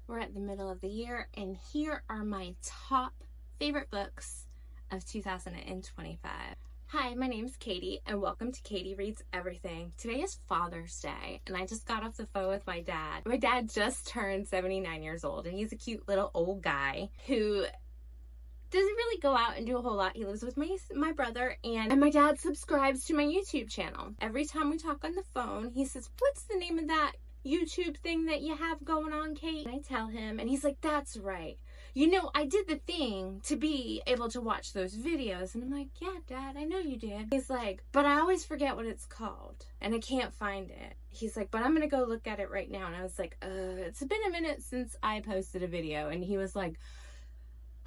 We're at the middle of the year, and here are my top favorite books of 2025. Hi, my name's Katie, and welcome to Katie Reads Everything. Today is Father's Day, and I just got off the phone with my dad. My dad just turned 79 years old, and he's a cute little old guy who doesn't really go out and do a whole lot. He lives with my brother, and my dad subscribes to my YouTube channel. Every time we talk on the phone, he says, "What's the name of that YouTube thing that you have going on, Kate?" And I tell him, and he's like, "That's right. You know, I did the thing to be able to watch those videos." And I'm like, "Yeah, Dad, I know you did." He's like, "But I always forget what it's called, and I can't find it." He's like, "But I'm gonna go look at it right now." And I was like, it's been a minute since I posted a video." And he was like,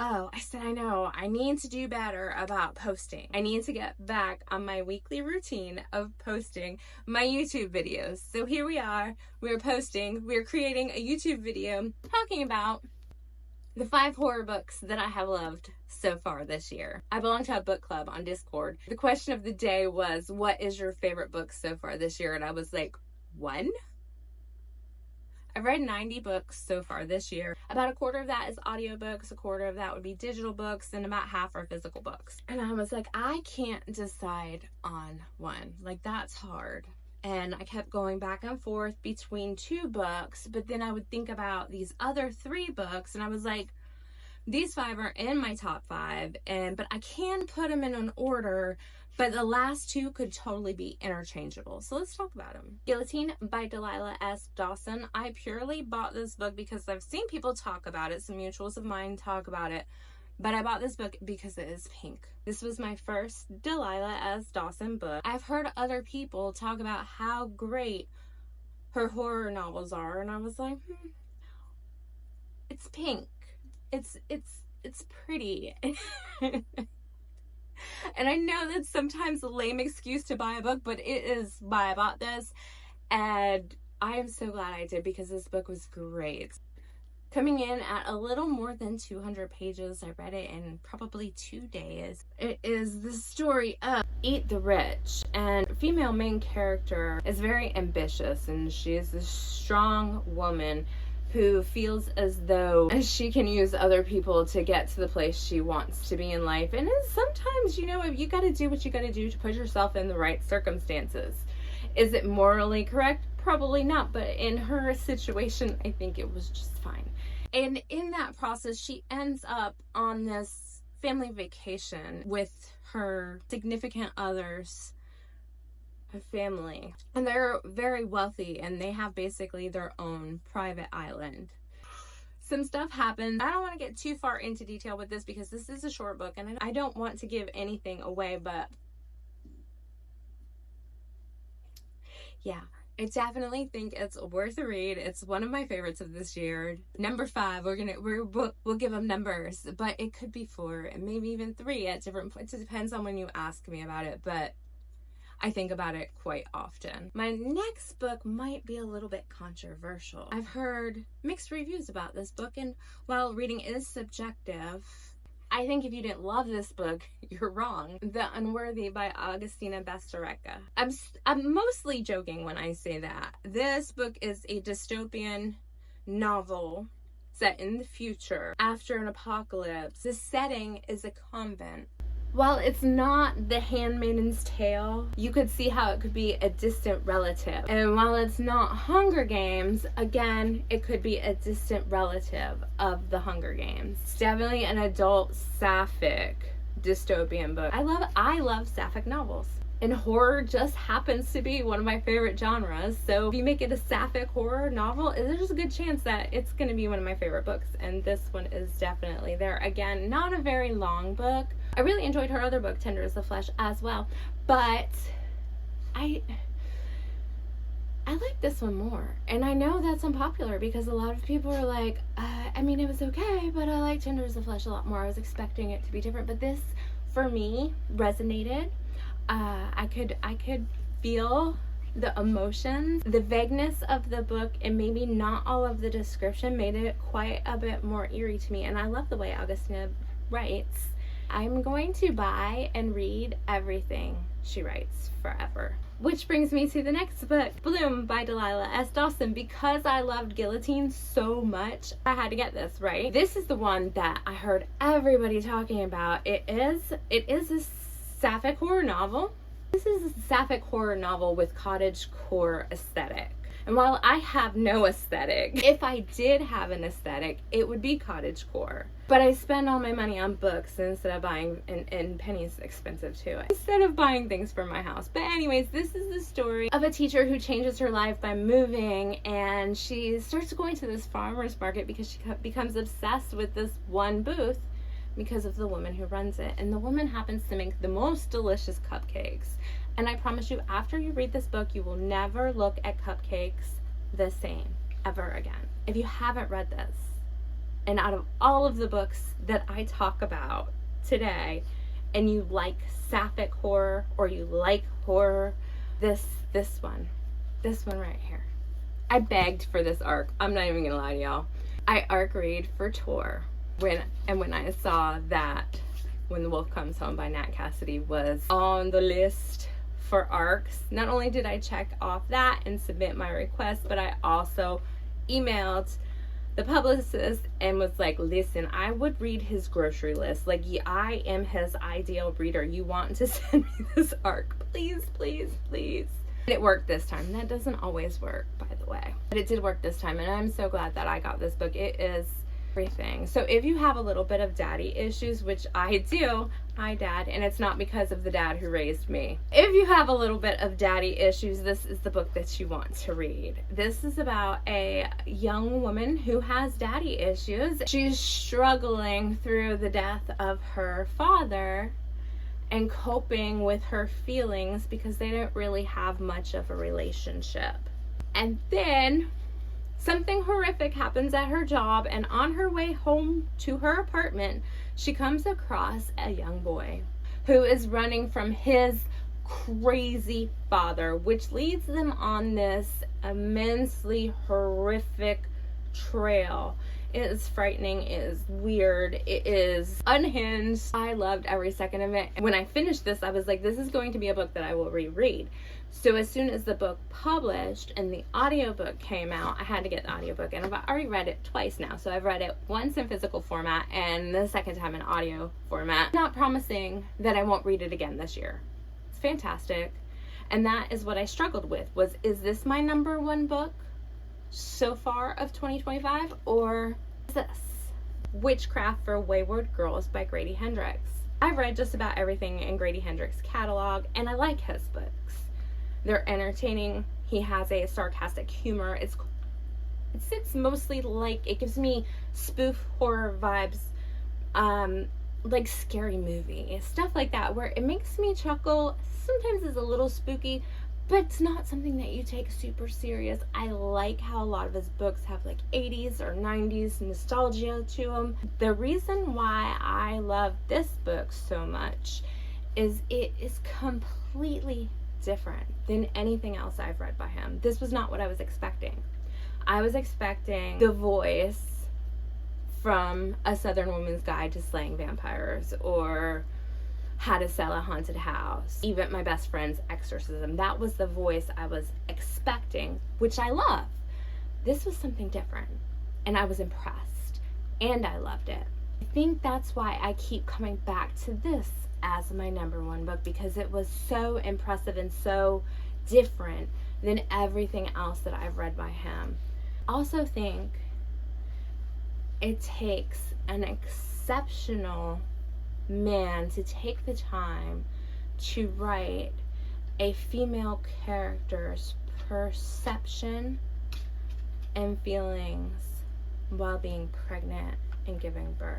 "Oh," I said, "I know, I need to do better about posting. I need to get back on my weekly routine of posting my YouTube videos." So here we are, we're creating a YouTube video talking about the 5 horror books that I have loved so far this year. I belong to a book club on Discord. The question of the day was, what is your favorite book so far this year? And I was like, 1? I've read 90 books so far this year. About a quarter of that is audiobooks, a quarter of that would be digital books, and about half are physical books. And I was like, I can't decide on one. Like, that's hard. And I kept going back and forth between 2 books, but then I would think about these other 3 books, and I was like, these 5 are in my top 5, but I can put them in an order, but the last 2 could totally be interchangeable. So let's talk about them. Guillotine by Delilah S. Dawson. I purely bought this book because I've seen people talk about it. Some mutuals of mine talk about it. But I bought this book because it is pink. This was my first Delilah S. Dawson book. I've heard other people talk about how great her horror novels are, and I was like, it's pink. It's pretty. And I know that's sometimes a lame excuse to buy a book, but it is why I bought this, and I am so glad I did because this book was great. Coming in at a little more than 200 pages, I read it in probably 2 days. It is the story of Eat the Rich, and female main character is very ambitious, and she is this strong woman who feels as though she can use other people to get to the place she wants to be in life. And sometimes, you know, you gotta do what you gotta do to put yourself in the right circumstances. Is it morally correct? Probably not, but in her situation, I think it was just fine. And in that process, she ends up on this family vacation with her significant other's family, and they're very wealthy, and they have basically their own private island. Some stuff happens. I don't want to get too far into detail with this because this is a short book, and I don't want to give anything away, but yeah, I definitely think it's worth a read. It's one of my favorites of this year. Number 5, we'll give them numbers, but it could be 4 and maybe even 3 at different points. It depends on when you ask me about it, but I think about it quite often. My next book might be a little bit controversial. I've heard mixed reviews about this book, and while reading is subjective, I think if you didn't love this book, you're wrong. The Unworthy by Augustina Bazterrica. I'm mostly joking when I say that. This book is a dystopian novel set in the future after an apocalypse. The setting is a convent. While it's not The Handmaid's Tale, you could see how it could be a distant relative. And while it's not Hunger Games, again, it could be a distant relative of the Hunger Games. It's definitely an adult sapphic dystopian book. I love sapphic novels. And horror just happens to be one of my favorite genres. So if you make it a sapphic horror novel, there's a good chance that it's going to be one of my favorite books. And this one is definitely there. Again, not a very long book. I really enjoyed her other book, Tender as the Flesh, as well. But I like this one more. And I know that's unpopular because a lot of people are like, I mean, it was okay, but I like Tender as the Flesh a lot more. I was expecting it to be different. But this, for me, resonated. I could feel the emotions. The vagueness of the book and maybe not all of the description made it quite a bit more eerie to me. And I love the way Augustina writes. I'm going to buy and read everything she writes forever. Which brings me to the next book, Bloom by Delilah S. Dawson. Because I loved Guillotine so much, I had to get this, right? This is the one that I heard everybody talking about. It is a sapphic horror novel. This is a sapphic horror novel with cottagecore aesthetic. And while I have no aesthetic, if I did have an aesthetic, it would be cottagecore. But I spend all my money on books instead of buying, and Penny's expensive too, instead of buying things for my house. But anyways, this is the story of a teacher who changes her life by moving, and she starts going to this farmer's market because she becomes obsessed with this one booth because of the woman who runs it. And the woman happens to make the most delicious cupcakes. And I promise you, after you read this book, you will never look at cupcakes the same ever again. If you haven't read this, and out of all of the books that I talk about today, and you like sapphic horror or you like horror, this one right here. I begged for this arc. I'm not even gonna lie to y'all. I arc read for Tor when I saw that When the Wolf Comes Home by Nat Cassidy was on the list for arcs. Not only did I check off that and submit my request, but I also emailed the publicist and was like, listen, I would read his grocery list. Like, I am his ideal reader. You want to send me this arc? Please, please, please. And it worked this time. That doesn't always work, by the way. But it did work this time, and I'm so glad that I got this book. It is everything. So if you have a little bit of daddy issues, which I do, hi dad, and it's not because of the dad who raised me. If you have a little bit of daddy issues, this is the book that you want to read. This is about a young woman who has daddy issues. She's struggling through the death of her father and coping with her feelings because they don't really have much of a relationship. And then something horrific happens at her job, and on her way home to her apartment, she comes across a young boy who is running from his crazy father, which leads them on this immensely horrific trail. It is frightening, it is weird, it is unhinged. I loved every second of it. When I finished this, I was like, this is going to be a book that I will reread. So as soon as the book published and the audiobook came out, I had to get the audiobook, and I've already read it twice now. So I've read it once in physical format and the second time in audio format. Not promising that I won't read it again this year. It's fantastic. And that is what I struggled with, was, is this my number one book so far of 2025, or is this Witchcraft for Wayward Girls by Grady Hendrix? I've read just about everything in Grady Hendrix's catalog, and I like his books. They're entertaining. He has a sarcastic humor. It sits mostly like, it gives me spoof horror vibes, like Scary Movie, stuff like that, where it makes me chuckle. Sometimes it's a little spooky, but it's not something that you take super serious. I like how a lot of his books have like 80s or 90s nostalgia to them. The reason why I love this book so much is it is completely different than anything else I've read by him. This was not what I was expecting. I was expecting the voice from A Southern Woman's Guide to Slaying Vampires, or How to Sell a Haunted House, even My Best Friend's Exorcism. That was the voice I was expecting, which I love. This was something different, and I was impressed, and I loved it. I think that's why I keep coming back to this as my number one book, because it was so impressive and so different than everything else that I've read by him. I also think it takes an exceptional man to take the time to write a female character's perception and feelings while being pregnant and giving birth.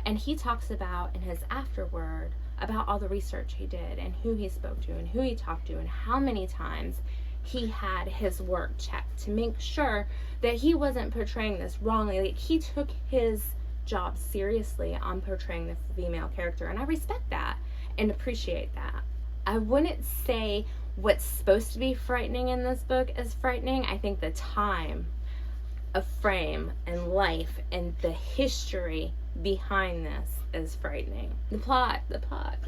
And he talks about in his afterword about all the research he did and who he spoke to and who he talked to and how many times he had his work checked to make sure that he wasn't portraying this wrongly. Like, he took his job seriously on portraying the female character, and I respect that and appreciate that. I wouldn't say what's supposed to be frightening in this book is frightening. I think the time of frame and life and the history behind this is frightening. The plot of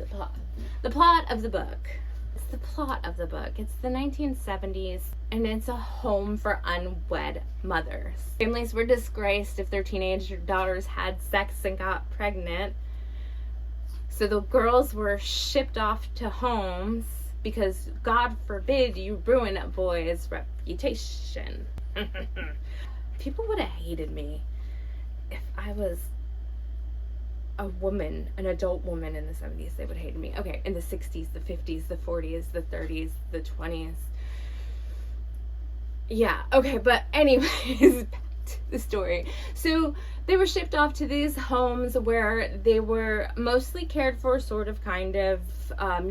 the book. It's the plot of the book. It's the 1970s, and it's a home for unwed mothers. Families were disgraced if their teenage daughters had sex and got pregnant. So the girls were shipped off to homes because, God forbid, you ruin a boy's reputation. People would have hated me if I was a woman, an adult woman in the 70s. They would hate me. Okay, in the 60s, the 50s, the 40s, the 30s, the 20s. Yeah, okay, but anyways, back to the story. So they were shipped off to these homes where they were mostly cared for, sort of, kind of,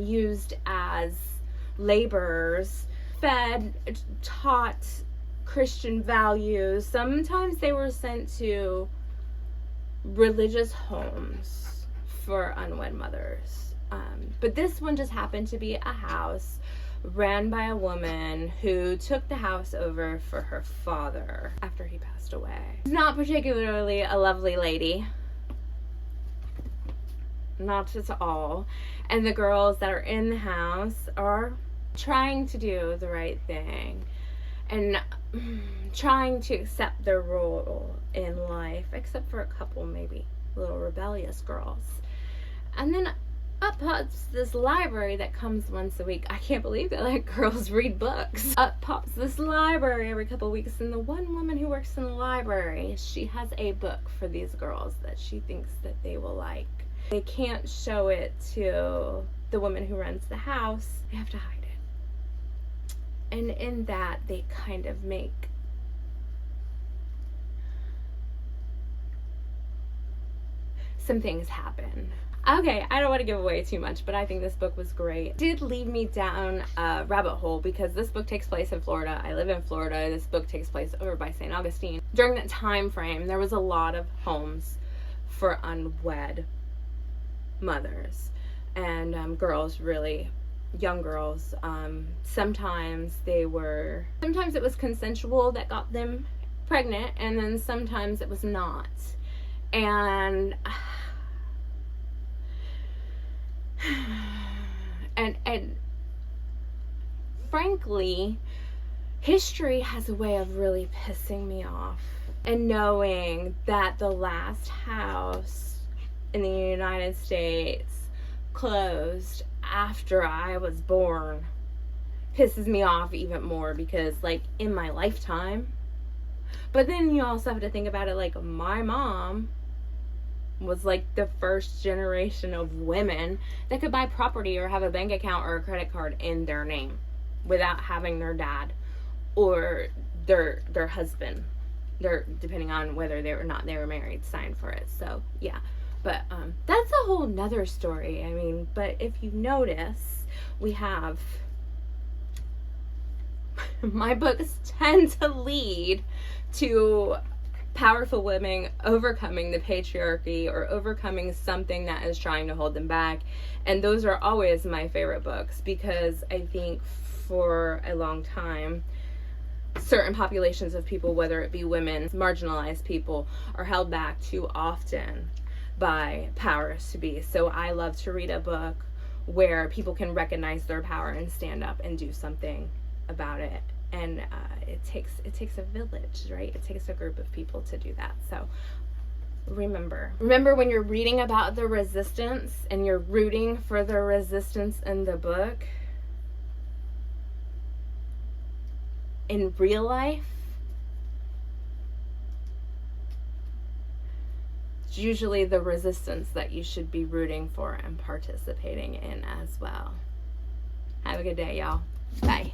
used as laborers, fed, taught Christian values. Sometimes they were sent to religious homes for unwed mothers. But this one just happened to be a house ran by a woman who took the house over for her father after he passed away. Not particularly a lovely lady. Not at all. And the girls that are in the house are trying to do the right thing and trying to accept their role in life, except for a couple maybe little rebellious girls. And then up pops this library that comes once a week. I can't believe they let girls read books. Up pops this library every couple weeks, and the one woman who works in the library, she has a book for these girls that she thinks that they will like. They can't show it to the woman who runs the house. They have to hide it. And in that, they kind of make some things happen. Okay, I don't want to give away too much, but I think this book was great. It did lead me down a rabbit hole because this book takes place in Florida. I live in Florida. This book takes place over by St. Augustine. During that time frame, there was a lot of homes for unwed mothers and girls, really young girls. Sometimes it was consensual that got them pregnant, and then sometimes it was not. And frankly, history has a way of really pissing me off. And knowing that the last house in the United States closed after I was born pisses me off even more, because, like, in my lifetime. But then you also have to think about it, like, my mom was like the first generation of women that could buy property or have a bank account or a credit card in their name without having their dad or their husband, depending on whether they were married, sign for it. So yeah, but that's a whole nother story. I mean, but if you notice, we have my books tend to lead to powerful women overcoming the patriarchy or overcoming something that is trying to hold them back. And those are always my favorite books, because I think for a long time, certain populations of people, whether it be women, marginalized people, are held back too often by powers to be. So I love to read a book where people can recognize their power and stand up and do something about it. And it takes a village, right? It takes a group of people to do that. So remember when you're reading about the resistance and you're rooting for the resistance in the book, in real life, it's usually the resistance that you should be rooting for and participating in as well. Have a good day, y'all. Bye.